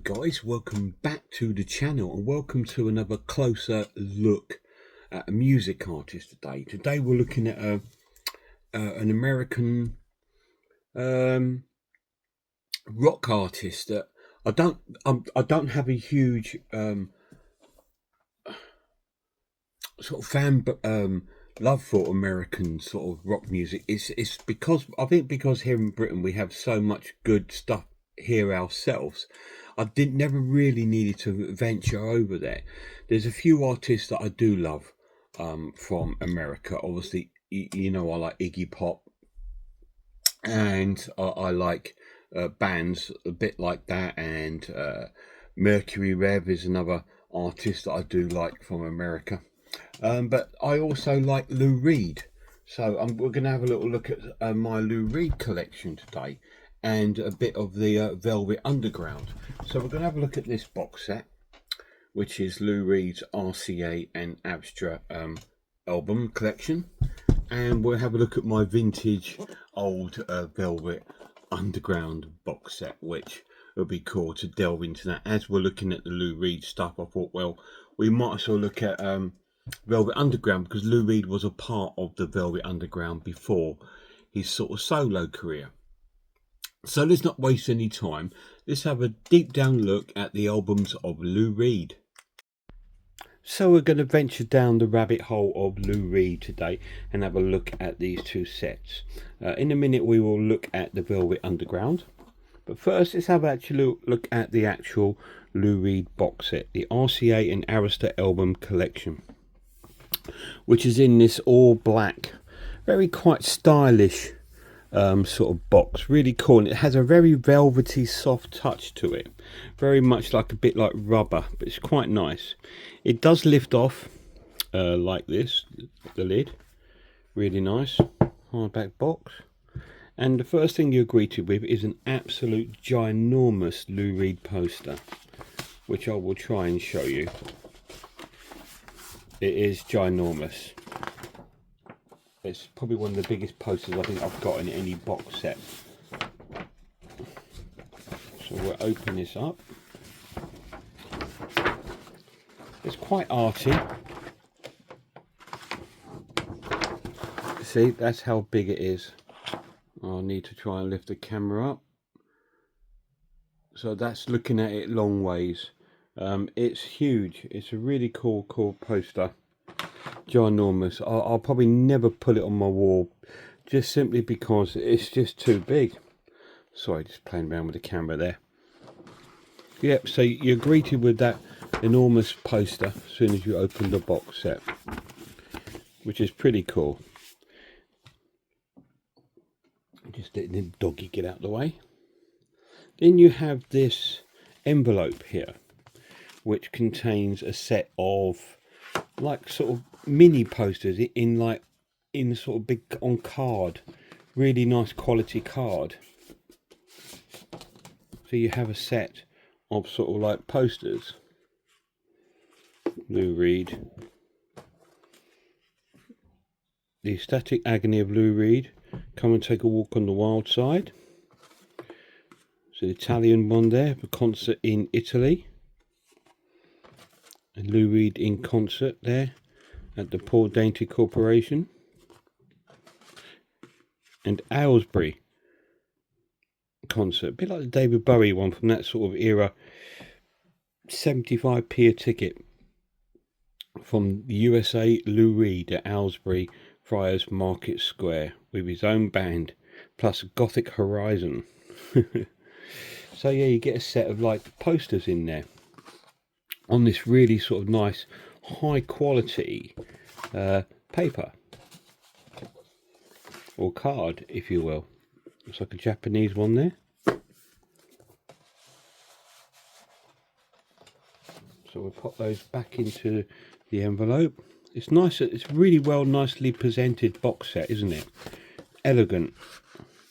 guys, welcome back to the channel and welcome to another closer look at a music artist today. Today we're looking at an American rock artist that I don't have a huge sort of fan love for American sort of rock music. It's because I think because here in Britain we have so much good stuff here ourselves. I never really needed to venture over there. There's a few artists that I do love from America. Obviously, you know, I like Iggy Pop, and I like bands a bit like that, and Mercury Rev is another artist that I do like from America. But I also like Lou Reed. So we're going to have a little look at my Lou Reed collection today, and a bit of the Velvet Underground. So we're going to have a look at this box set, which is Lou Reed's RCA and Abstra album collection. And we'll have a look at my vintage old Velvet Underground box set, which would be cool to delve into that. As we're looking at the Lou Reed stuff, I thought, well, we might as well look at Velvet Underground, because Lou Reed was a part of the Velvet Underground before his sort of solo career. So let's not waste any time. Let's have a deep down look at the albums of Lou Reed. So we're going to venture down the rabbit hole of Lou Reed today and have a look at these two sets. In a minute we will look at the Velvet Underground. But first let's have actually look at the actual Lou Reed box set, the RCA and Arista album collection, which is in this all black, very quite stylish sort of box. Really cool, and it has a very velvety soft touch to it, very much like a bit like rubber, but it's quite nice. It does lift off like this, the lid, really nice hardback box. And the first thing you're greeted with is an absolute ginormous Lou Reed poster, which I will try and show you. It is ginormous. It's probably one of the biggest posters I think I've got in any box set. So we'll open this up. It's quite arty. See, that's how big it is. I'll need to try and lift the camera up. So that's looking at it long ways. It's huge. It's a really cool poster. Ginormous. I'll probably never put it on my wall, just simply because it's just too big. Sorry, just playing around with the camera there. Yep, so you're greeted with that enormous poster as soon as you open the box set, which is pretty cool. Just letting the doggy get out of the way. Then you have this envelope here, which contains a set of like sort of mini posters in sort of big on card, really nice quality card. So you have a set of sort of like posters. Lou Reed, The Ecstatic Agony of Lou Reed, Come and Take a Walk on the Wild Side. So the Italian one there, the concert in Italy. And Lou Reed in concert there at the Paul Dainty Corporation. And Aylesbury concert, a bit like the David Bowie one from that sort of era. 75p a ticket from the USA. Lou Reed at Aylesbury Friars Market Square with his own band, plus Gothic Horizon. So yeah, you get a set of like posters in there on this really sort of nice high quality paper or card, if you will. Looks like a Japanese one there. So we'll pop those back into the envelope. It's nice. It's really nicely presented box set, isn't it? Elegant.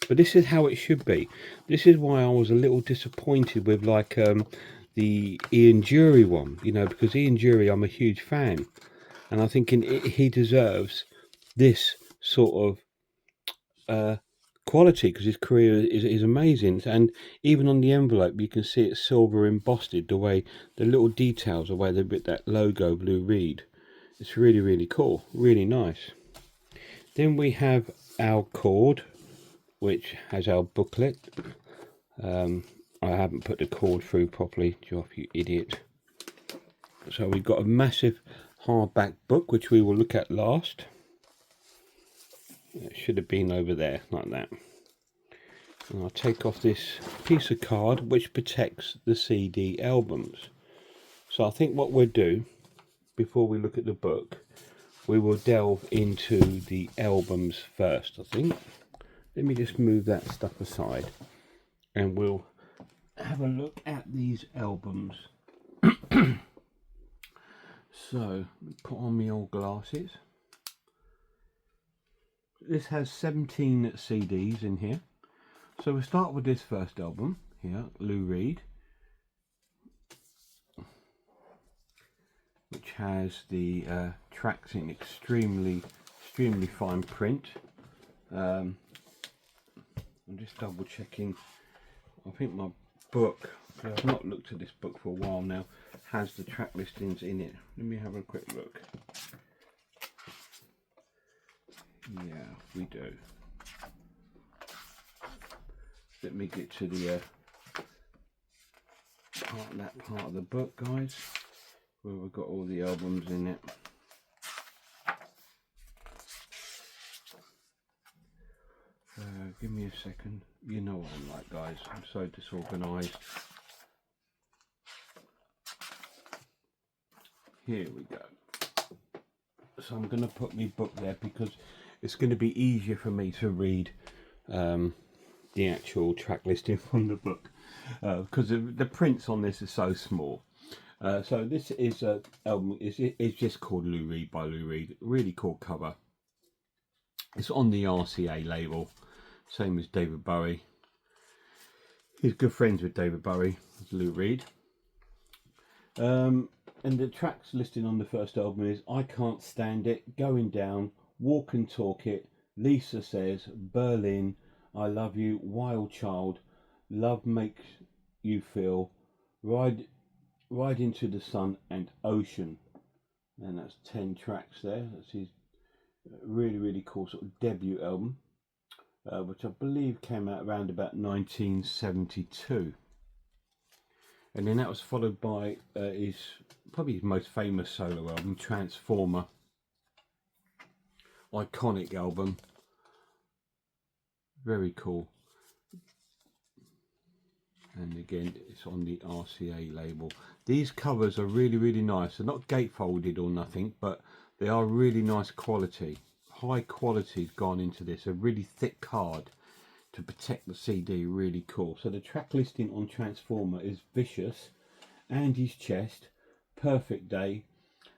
But this is how it should be. This is why I was a little disappointed with like the Ian Dury one, you know, because Ian Dury, I'm a huge fan, and I think he deserves this sort of quality, because his career is amazing. And even on the envelope you can see it's silver embossed, the way the little details, the way they bit that logo Lou Reed. It's really, really cool, really nice. Then we have our cord, which has our booklet. I haven't put the cord through properly, Geoff, you idiot. So we've got a massive hardback book, which we will look at last. It should have been over there, like that. And I'll take off this piece of card, which protects the CD albums. So I think what we'll do, before we look at the book, we will delve into the albums first, I think. Let me just move that stuff aside, and we'll have a look at these albums. So, put on my old glasses. This has 17 CDs in here. So we'll start with this first album here, Lou Reed, which has the tracks in extremely fine print. I'm just double checking. I think my book, I've not looked at this book for a while now, has the track listings in it. Let me have a quick look. Yeah, we do. Let me get to the part of the book, guys, where we've got all the albums in it. Give me a second. You know what I'm like, guys. I'm so disorganised. Here we go. So I'm going to put my book there because it's going to be easier for me to read the actual track listing from the book, because the prints on this are so small. So this is a album. It's just called Lou Reed by Lou Reed. Really cool cover. It's on the RCA label, same as David Bowie. He's good friends with David Bowie, Lou Reed. And the tracks listed on the first album is I Can't Stand It, Going Down, Walk and Talk It, Lisa Says, Berlin, I Love You, Wild Child, Love Makes You Feel, Ride Into the Sun, and Ocean. And that's 10 tracks there. That's his really cool sort of debut album, which I believe came out around about 1972. And then that was followed by probably his most famous solo album, Transformer. Iconic album. Very cool. And again, it's on the RCA label. These covers are really nice. They're not gatefolded or nothing, but they are really nice quality. High quality's gone into this. A really thick card to protect the CD, really cool. So the track listing on Transformer is Vicious, Andy's Chest, Perfect Day,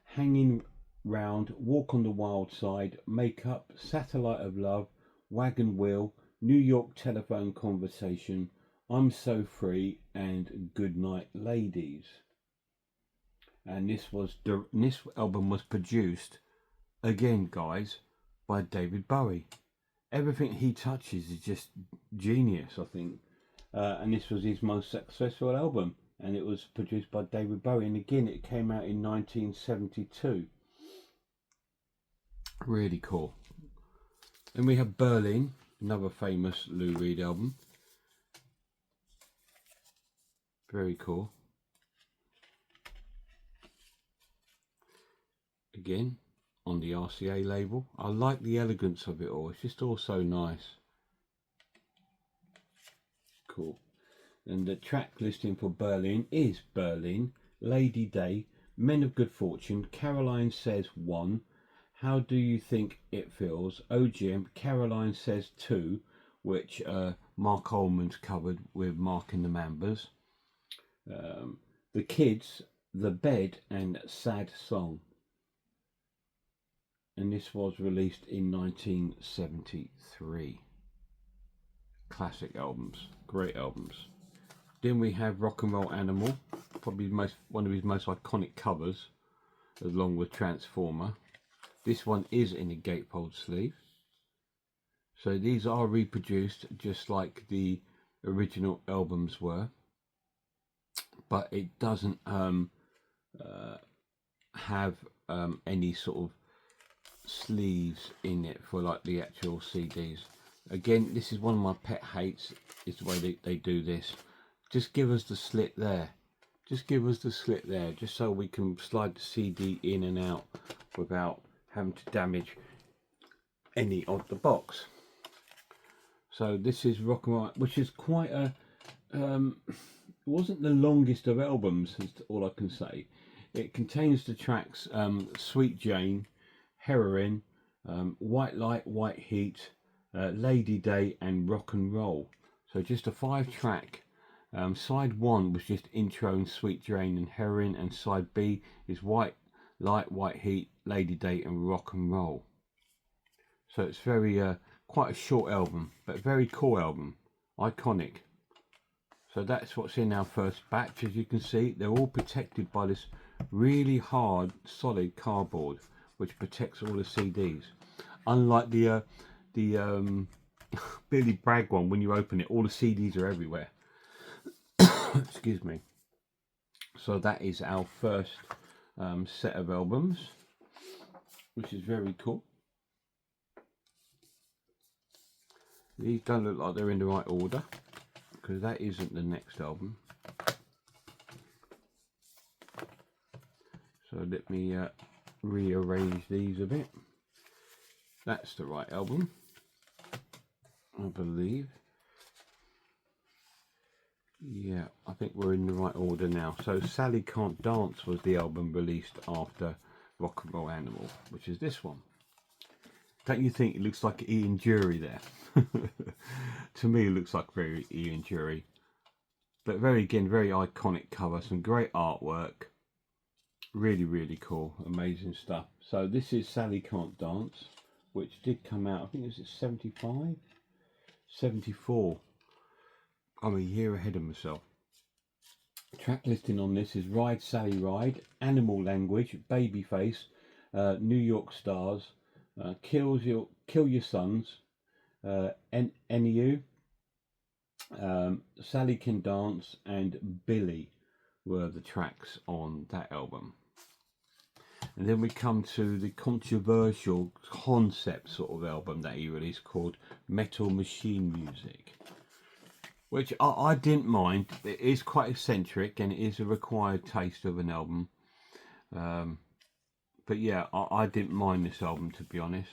Hanging Round, Walk on the Wild Side, Makeup, Satellite of Love, Wagon Wheel, New York Telephone Conversation, I'm So Free, and Goodnight Ladies. And this album was produced, again guys, by David Bowie. Everything he touches is just genius, I think. And this was his most successful album, and it was produced by David Bowie. And again, it came out in 1972. Really cool. Then we have Berlin, another famous Lou Reed album. Very cool. Again, on the RCA label. I like the elegance of it all. It's just all so nice. Cool. And the track listing for Berlin is Berlin, Lady Day, Men of Good Fortune, Caroline Says 1, How Do You Think It Feels, OGM, Caroline Says 2, which Mark Ullman's covered with Mark and the Mambas, The Kids, The Bed, and Sad Song. And this was released in 1973. Classic albums, great albums. Then we have Rock and Roll Animal, probably one of his most iconic covers, along with Transformer. This one is in a gatefold sleeve, So these are reproduced just like the original albums were, but it doesn't have any sort of sleeves in it for like the actual CDs. Again, this is one of my pet hates, is the way they do this. Just give us the slit there. Just give us the slit there, just so we can slide the CD in and out without having to damage any of the box. So this is Rock and Roll, which is quite a it wasn't the longest of albums, is all I can say. It contains the tracks Sweet Jane, Heroin, White Light, White Heat, Lady Day and Rock and Roll. So just a 5-track. Side 1 was just intro and Sweet Jane and Heroin, and side B is White Light, White Heat, Lady Day and Rock and Roll. So it's very quite a short album, but very cool album, iconic. So that's what's in our first batch. As you can see, they're all protected by this really hard, solid cardboard, which protects all the CDs. Unlike the Billy Bragg one, when you open it, all the CDs are everywhere. Excuse me. So that is our first set of albums, which is very cool. These don't look like they're in the right order, because that isn't the next album. So let me rearrange these a bit. That's the right album, I believe. Yeah, I think we're in the right order now. So Sally Can't Dance was the album released after Rock and Roll Animal, which is this one. Don't you think it looks like Ian Dury there? To me, it looks like very Ian Dury. But very iconic cover, some great artwork. Really, really cool, amazing stuff. So this is Sally Can't Dance, which did come out, I think it was 75? 74. I'm a year ahead of myself. Track listing on this is Ride Sally Ride, Animal Language, Babyface, New York Stars, Kill Your Sons, NEU, Sally Can Dance and Billy were the tracks on that album. And then we come to the controversial concept sort of album that he released called Metal Machine Music, which I didn't mind. It is quite eccentric and it is a required taste of an album. But yeah, I didn't mind this album, to be honest.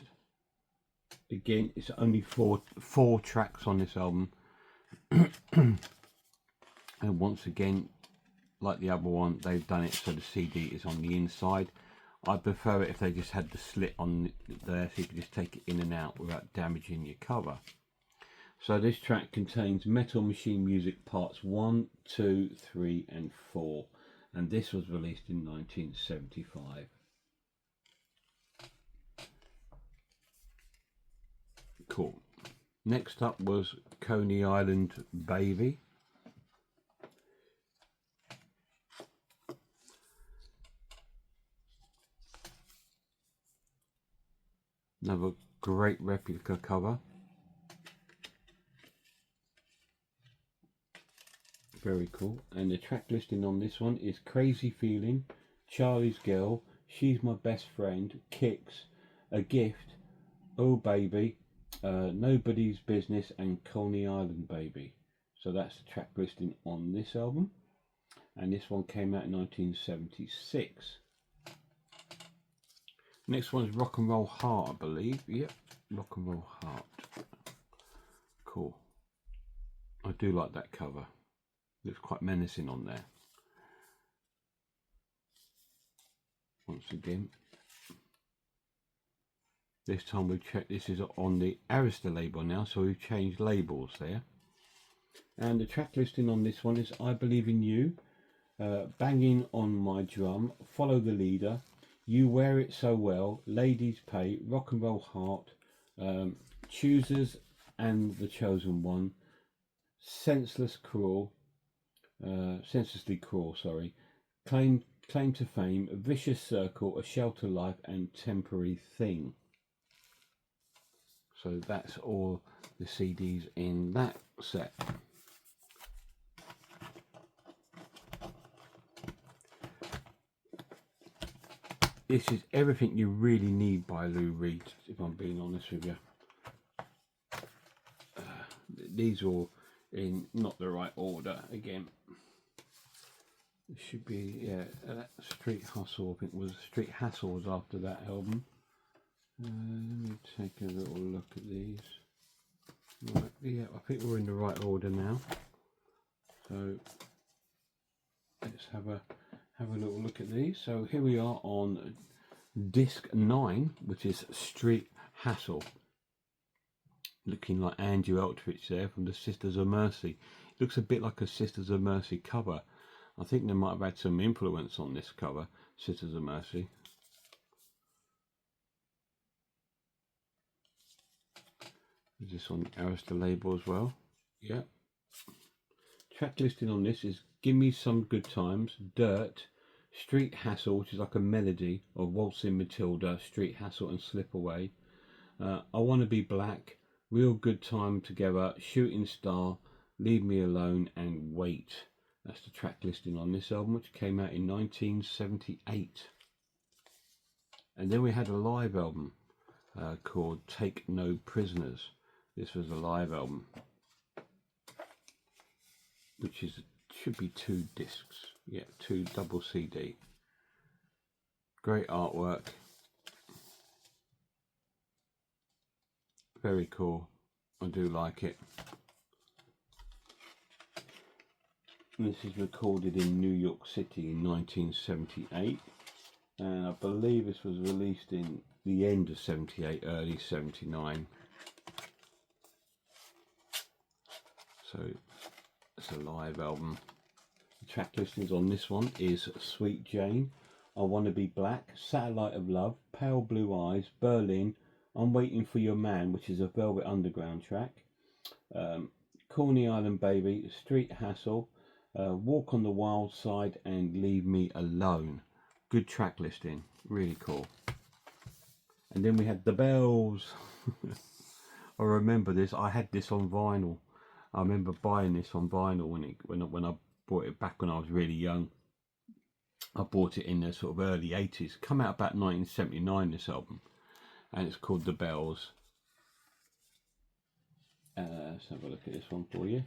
Again, it's only four tracks on this album. And once again, like the other one, they've done it so the CD is on the inside. I'd prefer it if they just had the slit on there so you could just take it in and out without damaging your cover. So this track contains Metal Machine Music parts 1, 2, 3 and 4. And this was released in 1975. Cool. Next up was Coney Island Baby. Another great replica cover. Very cool. And the track listing on this one is Crazy Feeling, Charlie's Girl, She's My Best Friend, Kicks, A Gift, Oh Baby, Nobody's Business and Coney Island Baby. So that's the track listing on this album. And this one came out in 1976. Next one is Rock and Roll Heart, I believe. Yep, Rock and Roll Heart. Cool. I do like that cover. Looks quite menacing on there. Once again. This time we've checked, this is on the Arista label now, so we've changed labels there. And the track listing on this one is I Believe in You, Banging on My Drum, Follow the Leader, You Wear It So Well, Ladies Pay, Rock and Roll Heart, Choosers and The Chosen One, Senselessly Cruel, sorry, Claim to Fame, A Vicious Circle, A Shelter Life and Temporary Thing. So that's all the CDs in that set. This is everything you really need by Lou Reed, if I'm being honest with you. These are all in not the right order again. It should be, yeah, Street Hustle, I think was Street Hassle was after that album. Let me take a little look at these. Right, yeah, I think we're in the right order now. So let's have a little look at these. So here we are on disc 9, which is Street Hassle. Looking like Andrew Eltrich there from the Sisters of Mercy. It looks a bit like a Sisters of Mercy cover. I think they might have had some influence on this cover, Sisters of Mercy. Is this on Arista label as well? Yeah. Track listing on this is Give Me Some Good Times, Dirt, Street Hassle, which is like a melody of Waltzing Matilda, Street Hassle and Slip Away. I Want to Be Black, Real Good Time Together, Shooting Star, Leave Me Alone and Wait. That's the track listing on this album, which came out in 1978. And then we had a live album called Take No Prisoners. This was a live album, which should be 2 discs. Yeah, 2 double CD. Great artwork. Very cool. I do like it. This is recorded in New York City in 1978, and I believe this was released in the end of 78, early 79. So it's a live album. The track listings on this one is Sweet Jane, I Want to Be Black, Satellite of Love, Pale Blue Eyes, Berlin, I'm Waiting for Your Man, which is a Velvet Underground track, Coney Island Baby, Street Hassle, Walk on the Wild Side and Leave Me Alone. Good track listing, really cool. And then we had The Bells. I remember this. I had this on vinyl. I remember buying this on vinyl when I bought it back when I was really young. I bought it in the sort of early 80s. Come out about 1979, this album, and it's called The Bells. Let's have a look at this one for you.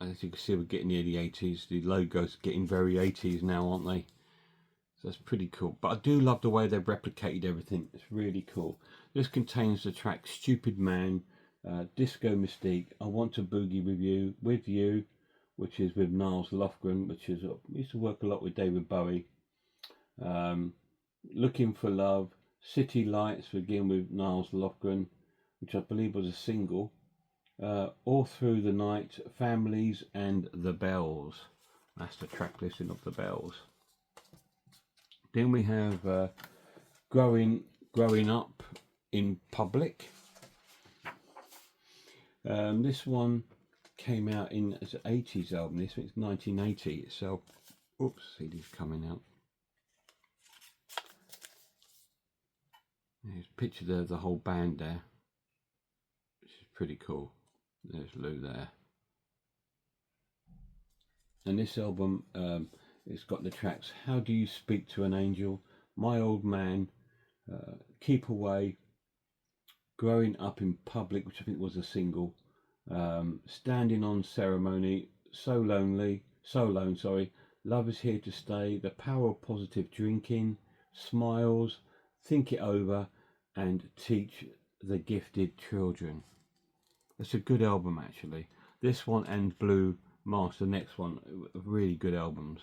As you can see, we're getting near the 80s. The logos getting very 80s now, aren't they? So that's pretty cool. But I do love the way they've replicated everything. It's really cool. This contains the track Stupid Man, Disco Mystique, I Want to Boogie With You, which is with Niles Lofgren, which is used to work a lot with David Bowie. Looking for Love, City Lights, again with Niles Lofgren, which I believe was a single. All Through the Night, Families and The Bells. That's the track listing of The Bells. Then we have Growing Up in Public. This one came out as an 80s album. This one's 1980 itself. Oops, CD's coming out. There's a picture of the whole band there, which is pretty cool. There's Lou there. And this album, it's got the tracks How Do You Speak to an Angel, My Old Man, Keep Away, Growing Up in Public, which I think was a single, Standing on Ceremony, So Lone, Love Is Here to Stay, The Power of Positive Drinking, Smiles, Think It Over, and Teach the Gifted Children. It's a good album, actually. This one and Blue Mask, the next one, really good albums.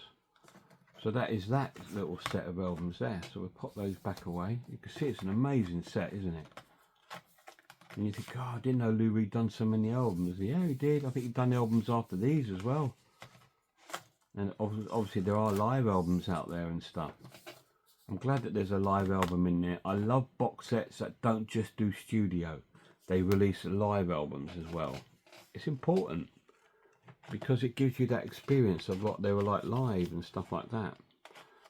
So that is that little set of albums there. So we'll pop those back away. You can see it's an amazing set, isn't it? And you think, oh, I didn't know Lou Reed done so many albums. Yeah, he did. I think he'd done the albums after these as well. And obviously there are live albums out there and stuff. I'm glad that there's a live album in there. I love box sets that don't just do studio. They release live albums as well. It's important because it gives you that experience of what they were like live and stuff like that.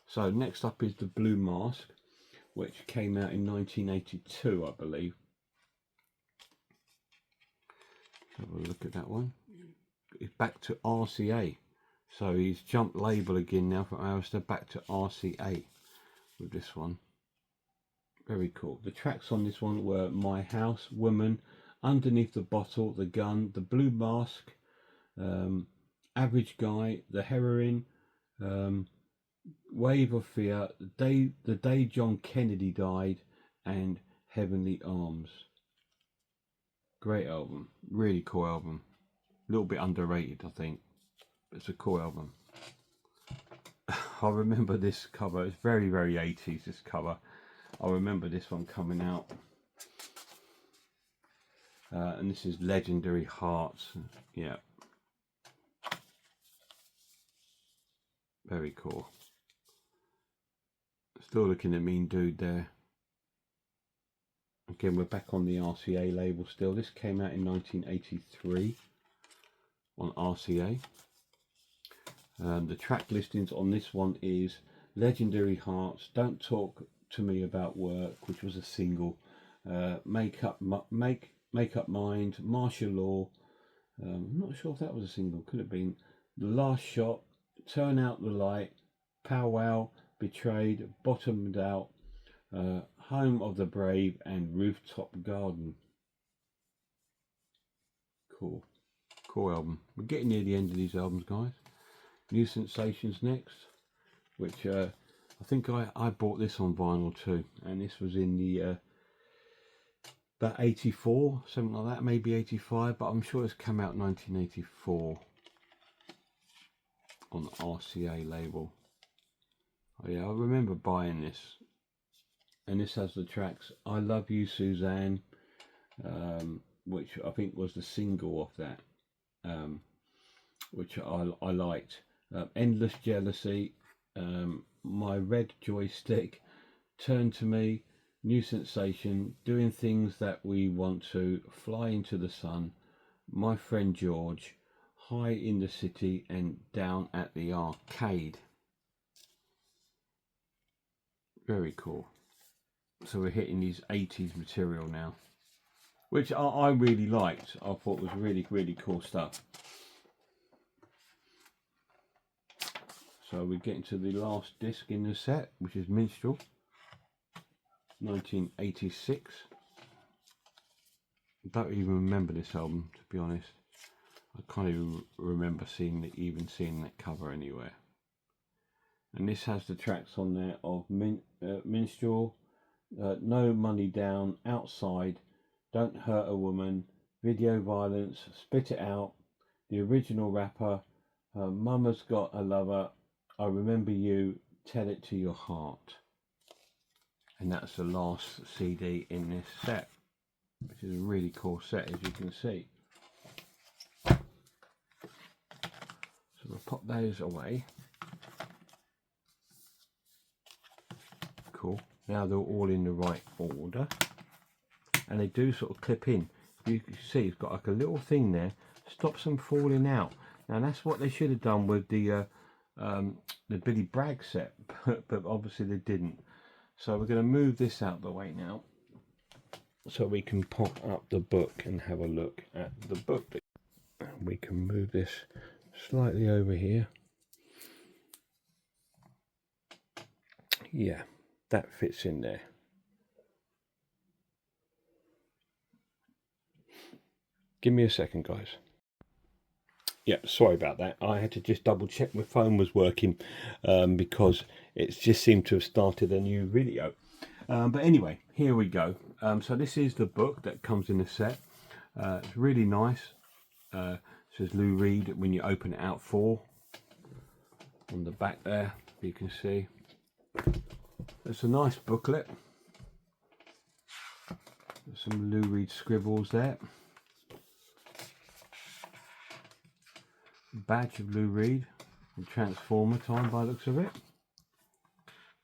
So next up is the Blue Mask, which came out in 1982, I believe. Have a look at that one. It's back to RCA. So he's jumped label again now from Arista back to RCA with this one. Very cool. The tracks on this one were My House, Woman, Underneath the Bottle, The Gun, The Blue Mask, Average Guy, The Heroine, Wave of Fear, The Day John Kennedy Died, and Heavenly Arms. Great album. Really cool album. A little bit underrated, I think. But it's a cool album. I remember this cover. It's very, very 80s, this cover. I remember this one coming out. And this is Legendary Hearts. Yeah. Very cool. Still looking at Mean Dude there. Again, we're back on the RCA label still. This came out in 1983 on RCA. The track listings on this one is Legendary Hearts, Don't Talk to Me About Work, which was a single, Make Up Mind, Martial Law, I'm not sure if that was a single, could have been, The Last Shot, Turn Out the Light, Powwow, Betrayed, Bottomed Out, Home of the Brave, and Rooftop Garden. Cool album. We're getting near the end of these albums, guys. New Sensations next, which I think I bought this on vinyl too, and this was in the about 84, something like that, maybe 85, but I'm sure it's come out 1984 on the RCA label. Oh yeah, I remember buying this, and this has the tracks I Love You Suzanne, which I think was the single of that, which I liked. Endless Jealousy, My Red Joystick, Turn to Me, New Sensation, Doing Things That We Want to, Fly Into the Sun, My Friend George, High in the City, and Down at the Arcade. Very cool. So we're hitting these 80s material now, which I really liked. I thought was really, really cool stuff. So we're getting to the last disc in the set, which is Minstrel, 1986. I don't even remember this album, to be honest. I can't even remember seeing that cover anywhere. And this has the tracks on there of Minstrel, No Money Down, Outside, Don't Hurt a Woman, Video Violence, Spit It Out, The Original Rapper, Mama's Got a Lover, I Remember You, Tell It to Your Heart. And that's the last CD in this set, which is a really cool set, as you can see. So we'll pop those away. Cool. Now they're all in the right order, and they do sort of clip in. You can see it's got like a little thing there, stops them falling out. Now that's what they should have done with the Billy Bragg set, but obviously they didn't. So we're going to move this out the way now, so we can pop up the book and have a look at the book. We can move this slightly over here. Yeah, that fits in there. Give me a second, guys. Yeah, sorry about that. I had to just double check my phone was working, because it just seemed to have started a new video. But anyway, here we go. So this is the book that comes in the set. It's really nice. It says Lou Reed when you open it out on the back there, you can see. It's a nice booklet. There's some Lou Reed scribbles there. Badge of Lou Reed from Transformer time by the looks of it.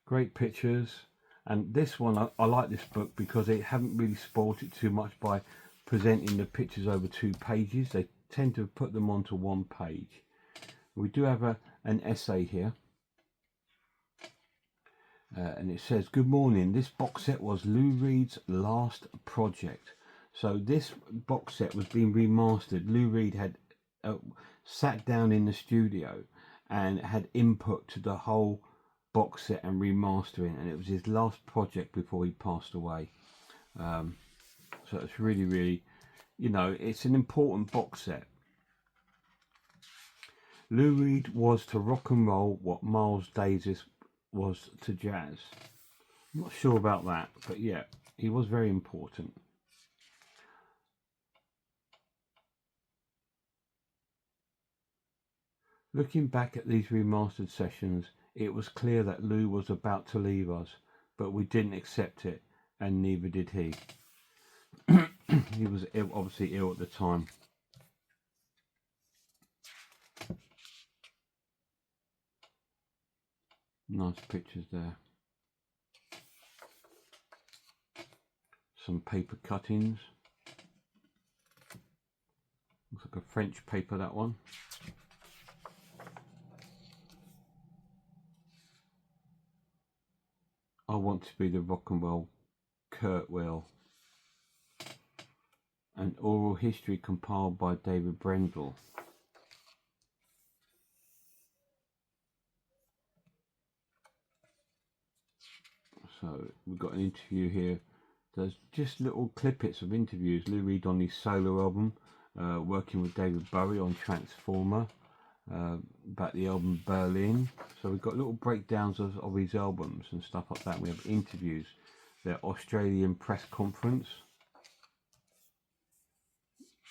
Great pictures, and this one I like this book because they haven't really spoilt it too much by presenting the pictures over 2 pages. They tend to put them onto 1 page. We do have an essay here, And it says, "Good morning. This box set was Lou Reed's last project." So this box set was being remastered. Lou Reed had sat down in the studio and had input to the whole box set and remastering, and it was his last project before he passed away. So it's really, really, it's an important box set. Lou Reed was to rock and roll what Miles Davis was to jazz. I'm not sure about that, but yeah, he was very important. Looking back at these remastered sessions, it was clear that Lou was about to leave us, but we didn't accept it, and neither did he. He was obviously ill at the time. Nice pictures there. Some paper cuttings. Looks like a French paper, that one. I Want to Be the Rock and Roll, Kurt Weill. An oral history compiled by David Brendel. So we've got an interview here. There's just little clippets of interviews. Lou Reed on his solo album, working with David Bowie on Transformer, about the album Berlin. So we've got little breakdowns of his albums and stuff like that. We have interviews. Their Australian press conference.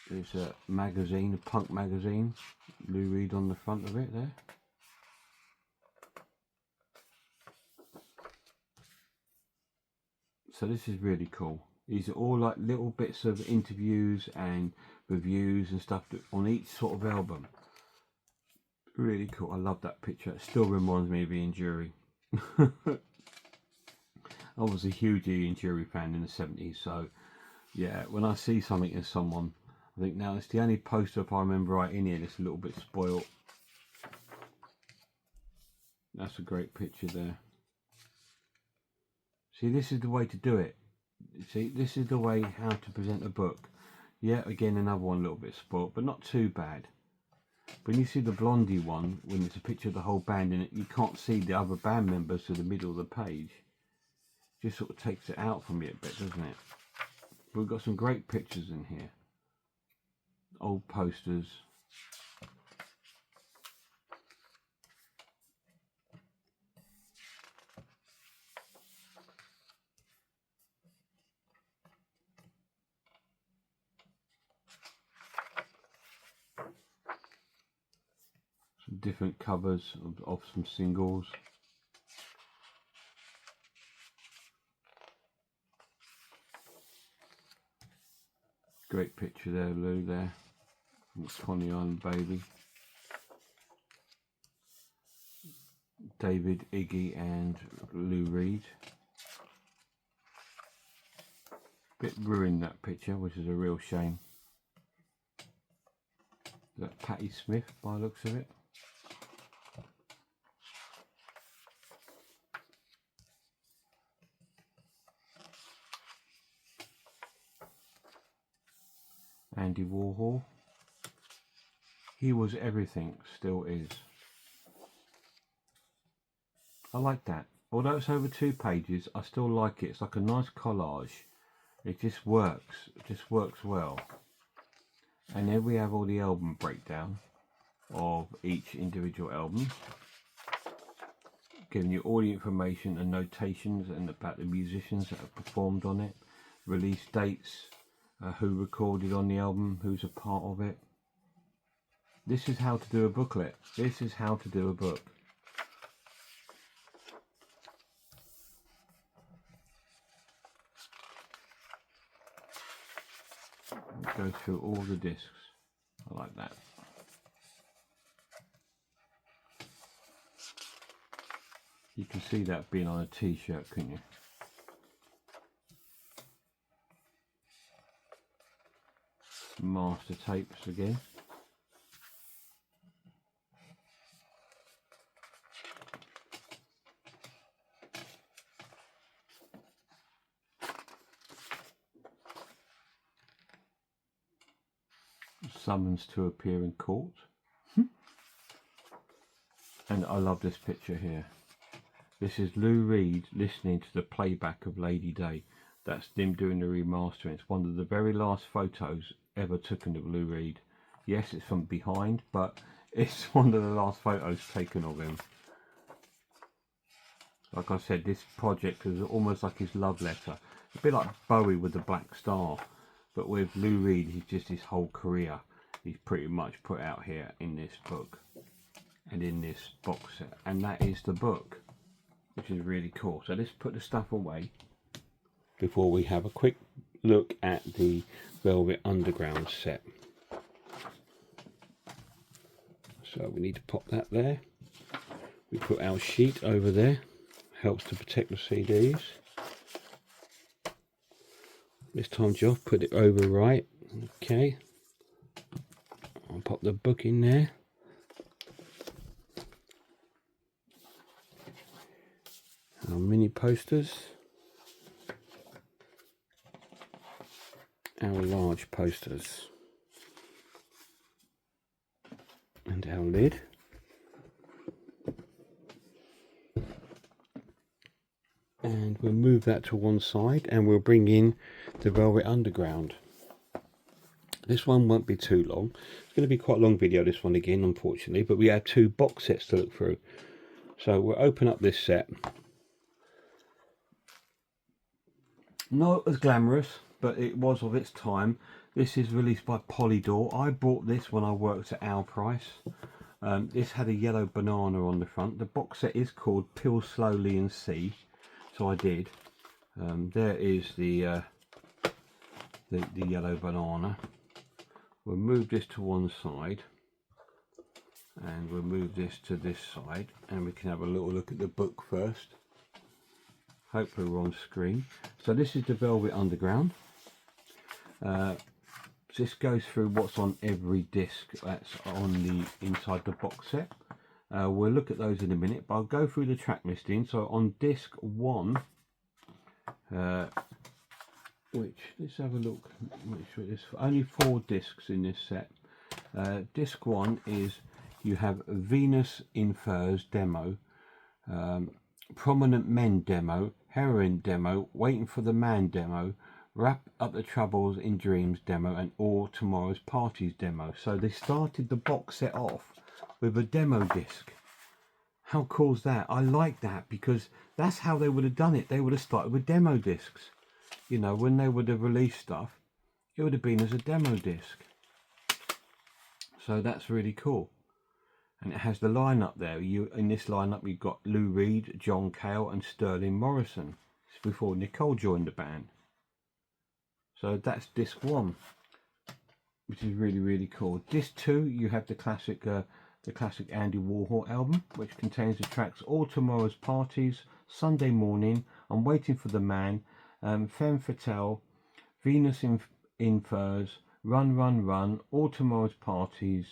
There's a magazine, a punk magazine. Lou Reed on the front of it there. So this is really cool. These are all like little bits of interviews and reviews and stuff on each sort of album. Really cool. I love that picture. It still reminds me of Ian Dury. I was a huge Ian Dury fan in the 70s, so yeah, when I see something in someone, I think now it's the only poster, if I remember right, in here that's a little bit spoiled. That's a great picture there. See, this is the way to do it. See, this is the way how to present a book. Yeah, again, another one a little bit spoiled, but not too bad. When you see the Blondie one, when it's a picture of the whole band in it, you can't see the other band members to the middle of the page. Just sort of takes it out from you a bit, doesn't it? But we've got some great pictures in here. Old posters. Some different covers of some singles. Great picture there, Lou, there. Coney Island Baby. David, Iggy and Lou Reed. Bit ruined, that picture, which is a real shame. Is that Patti Smith by the looks of it? Andy Warhol. He was everything, still is. I like that. Although it's over 2 pages, I still like it. It's like a nice collage. It just works. It just works well. And then we have all the album breakdown of each individual album, giving you all the information and notations and about the musicians that have performed on it, release dates, who recorded on the album, who's a part of it. This is how to do a booklet. This is how to do a book. It goes through all the discs. I like that. You can see that being on a t-shirt, couldn't you? Master tapes again. summons to appear in court. And I love this picture here. This is Lou Reed listening to the playback of Lady Day. That's them doing the remastering. It's one of the very last photos ever taken of Lou Reed. Yes, it's from behind, but it's one of the last photos taken of him. Like I said, this project is almost like his love letter. A bit like Bowie with the Black Star, but with Lou Reed, he's just his whole career. He's pretty much put out here in this book and in this box set, and that is the book, which is really cool. So let's put the stuff away before we have a quick look at the Velvet Underground set. So we need to pop that there. We put our sheet over there. Helps to protect the CDs. This time, Geoff, put it over right. Okay. I'll pop the book in there. Our mini posters. Our large posters. And our lid. And we'll move that to one side and we'll bring in the Velvet Underground. This one won't be too long. It's going to be quite a long video, this one again, unfortunately, but we have two box sets to look through. So we'll open up this set. Not as glamorous, but it was of its time. This is released by Polydor. I bought this when I worked at Our Price. This had a yellow banana on the front. The box set is called Peel Slowly and See. So I did. There is the yellow banana. We'll move this to one side, and we'll move this to this side, and we can have a little look at the book first. Hopefully we're on screen. So this is the Velvet Underground. This goes through what's on every disc that's on the inside the box set. We'll look at those in a minute, but I'll go through the track listing. So on disc 1, which, let's have a look, make sure there's only 4 discs in this set. Disc 1 is, you have Venus in Furs demo, Prominent Men demo, Heroin demo, Waiting for the Man demo, Wrap Up the Troubles in Dreams demo, and All Tomorrow's Parties demo. So they started the box set off with a demo disc. How cool is that? I like that, because that's how they would have done it. They would have started with demo discs. You know, when they would have released stuff, it would have been as a demo disc. So that's really cool. And it has the lineup there. In this lineup, you've got Lou Reed, John Cale, and Sterling Morrison. It's before Nicole joined the band. So that's disc 1, which is really, really cool. Disc 2, you have the classic Andy Warhol album, which contains the tracks All Tomorrow's Parties, Sunday Morning, I'm Waiting for the Man, Femme Fatale, Venus in Furs, Run Run Run, All Tomorrow's Parties,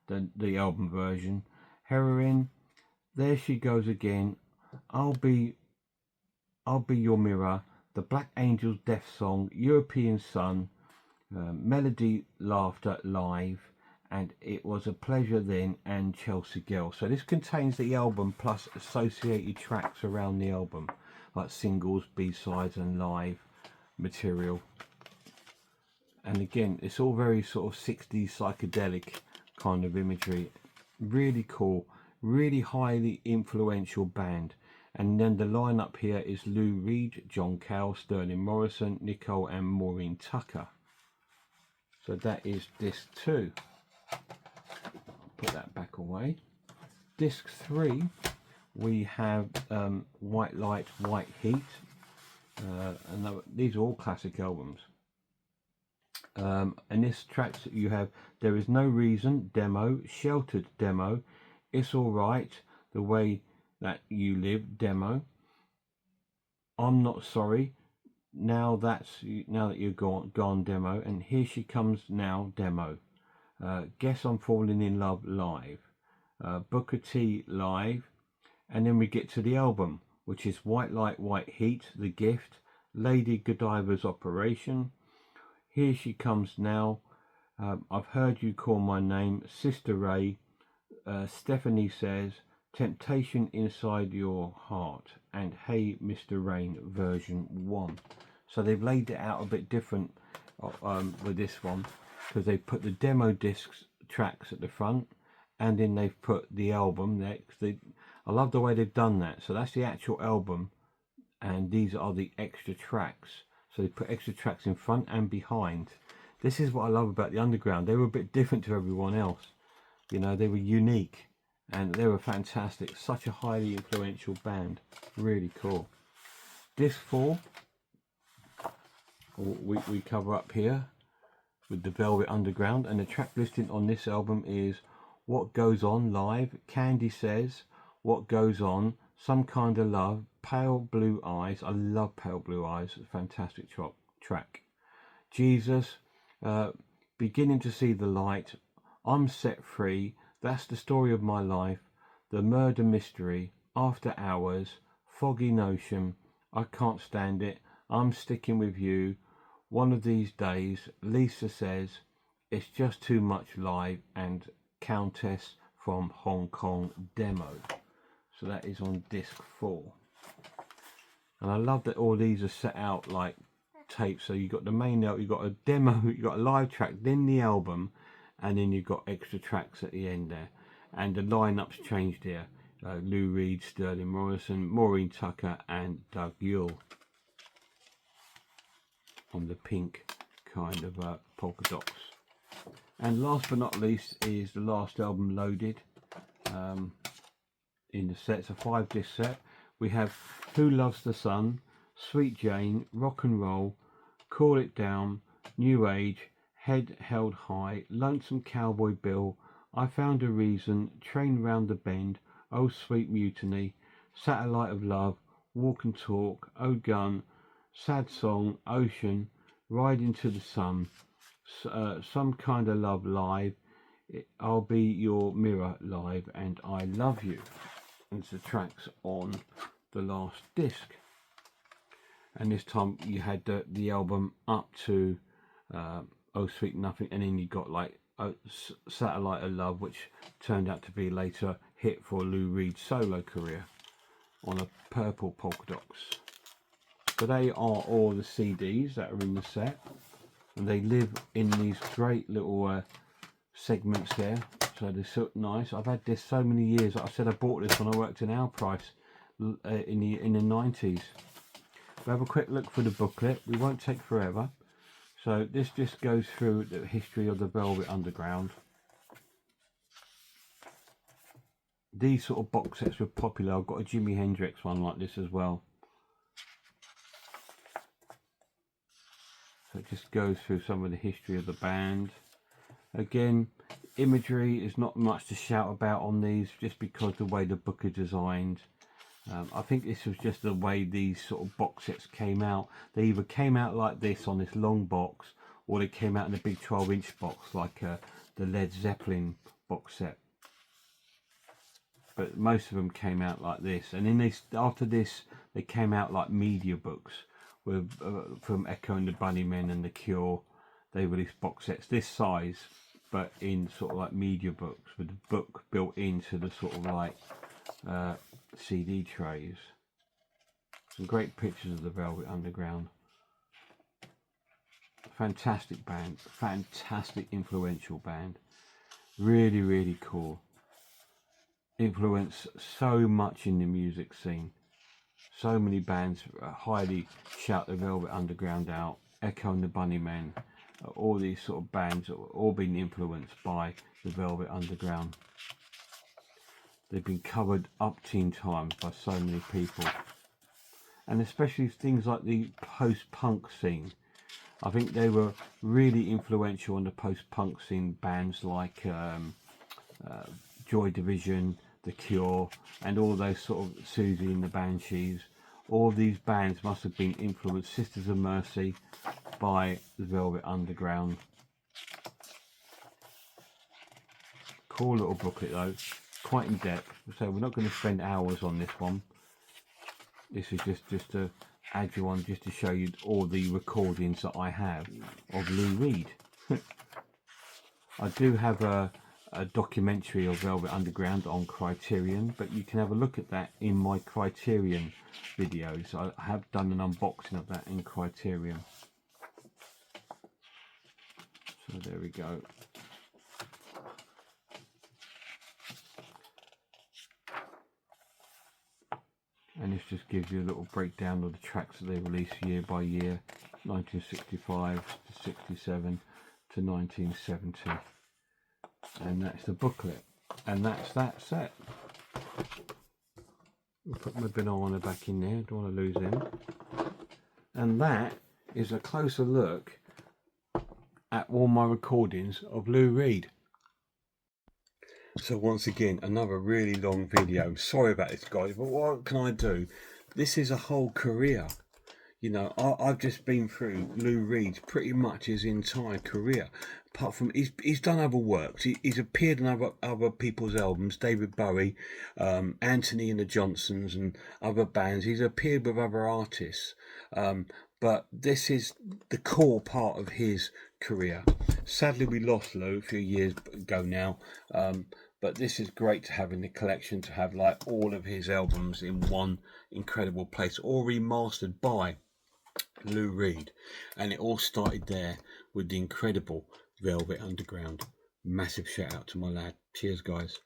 the album version, Heroin, There She Goes Again, I'll Be Your Mirror, the Black Angels Death Song, European Sun, Melody Laughter Live, and It Was a Pleasure Then, and Chelsea Girl. So this contains the album plus associated tracks around the album, like singles, B-sides, and live material. And again, it's all very sort of 60s psychedelic kind of imagery. Really cool, really highly influential band. And then the lineup here is Lou Reed, John Cale, Sterling Morrison, Nicole, and Maureen Tucker. So that is disc 2. Put that back away. Disc 3, we have White Light, White Heat, and these are all classic albums. And this tracks you have There Is No Reason demo, Sheltered demo, It's Alright, The Way That You Live demo, I'm Not Sorry, Now That You're Gone demo, and Here She Comes Now demo. Guess I'm Falling in Love live, Booker T live, and then we get to the album, which is White Light, White Heat, The Gift, Lady Godiva's Operation, Here She Comes Now, I've heard you call my name, Sister Ray. Stephanie says, Temptation Inside Your Heart, and Hey Mr. Rain version 1. So they've laid it out a bit different with this one, because they put the demo discs tracks at the front, and then they've put the album there. I love the way they've done that. So that's the actual album, and these are the extra tracks. So they put extra tracks in front and behind. This is what I love about the Underground. They were a bit different to everyone else. You know, they were unique, and they were fantastic. Such a highly influential band. Really cool. Disc 4, we cover up here with the Velvet Underground, and the track listing on this album is What Goes On Live, Candy Says, What Goes On, Some Kind of Love, Pale Blue Eyes. I love Pale Blue Eyes. Fantastic track. Jesus, Beginning to See the Light, I'm Set Free, That's the Story of My Life, The Murder Mystery, After Hours, Foggy Notion, I Can't Stand It, I'm Sticking With You, One of These Days, Lisa Says, It's Just Too Much Live, and Countess from Hong Kong demo. So that is on disc 4. And I love that all these are set out like tapes. So you've got the main note, you've got a demo, you've got a live track, then the album, and then you've got extra tracks at the end there. And the lineup's changed here. Lou Reed, Sterling Morrison, Maureen Tucker, and Doug Yule on the pink kind of polka dots. And last but not least is the last album, Loaded, in the set. It's a 5-disc set. We have Who Loves the Sun, Sweet Jane, Rock and Roll, Call It Down, New Age, Head Held High, Lonesome Cowboy Bill, I Found a Reason, Train Round the Bend, Oh Sweet Mutiny, Satellite of Love, Walk and Talk, Oh Gun, Sad Song, Ocean, Ride Into the Sun, Some Kind of Love Live, I'll Be Your Mirror Live, and I Love You. And it's the tracks on the last disc. And this time you had the album up to Oh Sweet Nothing, and then you got like Satellite of Love, which turned out to be later hit for Lou Reed's solo career on a purple polka dots. So they are all the CDs that are in the set, and they live in these great little segments there. So they're so nice. I've had this so many years. Like I said, I bought this when I worked in Our Price in the 90s. We'll have a quick look for the booklet. We won't take forever. So this just goes through the history of the Velvet Underground. These sort of box sets were popular. I've got a Jimi Hendrix one like this as well. So it just goes through some of the history of the band. Again, imagery is not much to shout about on these, just because the way the book is designed. I think this was just the way these sort of box sets came out. They either came out like this on this long box, or they came out in a big 12-inch box like the Led Zeppelin box set. But most of them came out like this, and then after this they came out like media books with from Echo and the Bunnymen and The Cure. They released box sets this size, but in sort of like media books with the book built into the sort of like CD trays. Some great pictures of the Velvet Underground. Fantastic band, fantastic influential band. Really, really cool. Influenced so much in the music scene. So many bands highly shout the Velvet Underground out. Echo and the Bunnymen. All these sort of bands have all been influenced by the Velvet Underground. They've been covered umpteen times by so many people, and especially things like the post-punk scene. I think they were really influential on the post-punk scene. Bands like Joy Division, The Cure, and all those sort of Susie and the Banshees. All these bands must have been influenced, Sisters of Mercy, by the Velvet Underground. Cool little booklet though, quite in depth. So we're not going to spend hours on this one. This is just to add you on, just to show you all the recordings that I have of Lou Reed. I do have a documentary of Velvet Underground on Criterion, but you can have a look at that in my Criterion videos. I have done an unboxing of that in Criterion. So there we go. And this just gives you a little breakdown of the tracks that they released year by year, 1965 to 67 to 1970. And that's the booklet. And that's that set. I'll put my banana back in there, don't want to lose him. And that is a closer look at all my recordings of Lou Reed. So once again, another really long video. Sorry about this, guys, but what can I do? This is a whole career. You know, I've just been through Lou Reed's pretty much his entire career. Apart from he's done other works. He's appeared on other people's albums, David Bowie, Anthony and the Johnsons, and other bands. He's appeared with other artists. But this is the core part of his career. Sadly, we lost Lou a few years ago now. But this is great to have in the collection, to have like all of his albums in one incredible place, all remastered by Lou Reed. And it all started there with the incredible Velvet Underground. Massive shout out to my lad. Cheers, guys.